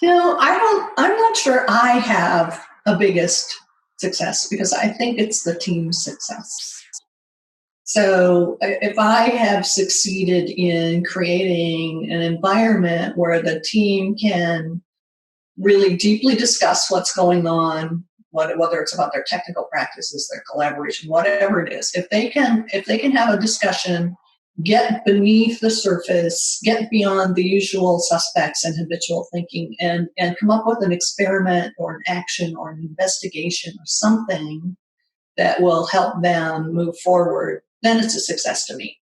No, I'm not sure I have a biggest success because I think it's the team's success. So if I have succeeded in creating an environment where the team can really deeply discuss what's going on, whether it's about their technical practices, their collaboration, whatever it is, if they can have a discussion, get beneath the surface, get beyond the usual suspects and habitual thinking, and come up with an experiment or an action or an investigation or something that will help them move forward, then it's a success to me.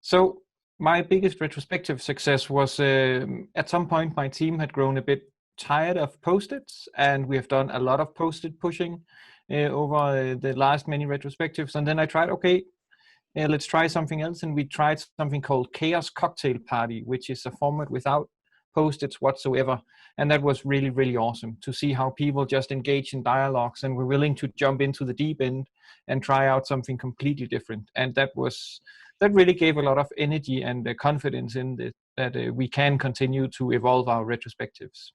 So my biggest retrospective success was at some point my team had grown a bit tired of post-its, and we have done a lot of post-it pushing over the last many retrospectives. And then I tried, let's try something else. And we tried something called Chaos Cocktail Party, which is a format without post-its whatsoever. And that was really, really awesome to see how people just engage in dialogues and were willing to jump into the deep end and try out something completely different. And that really gave a lot of energy and confidence in that we can continue to evolve our retrospectives.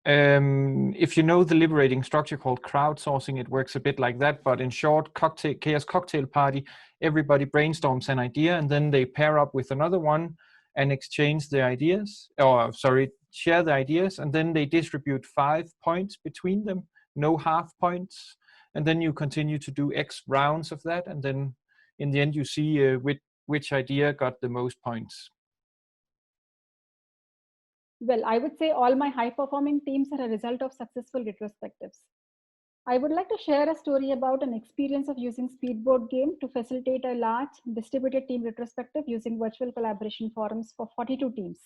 If you know the liberating structure called crowdsourcing, it works a bit like that, but in short, Chaos Cocktail Party, everybody brainstorms an idea and then they pair up with another one and exchange their ideas, share the ideas, and then they distribute 5 points between them, no half points, and then you continue to do X rounds of that, and then in the end you see which idea got the most points. Well, I would say all my high-performing teams are a result of successful retrospectives. I would like to share a story about an experience of using Speedboard game to facilitate a large distributed team retrospective using virtual collaboration forums for 42 teams.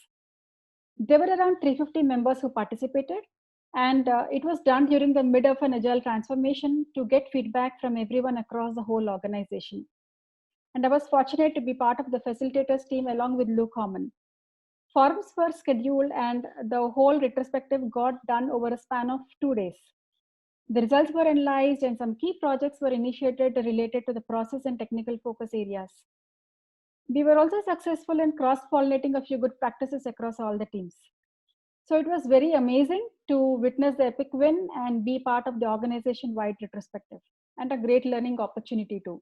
There were around 350 members who participated, and it was done during the mid of an agile transformation to get feedback from everyone across the whole organization. And I was fortunate to be part of the facilitators team along with Luke Harmon. Forums were scheduled and the whole retrospective got done over a span of 2 days. The results were analyzed and some key projects were initiated related to the process and technical focus areas. We were also successful in cross-pollinating a few good practices across all the teams. So it was very amazing to witness the epic win and be part of the organization-wide retrospective, and a great learning opportunity too.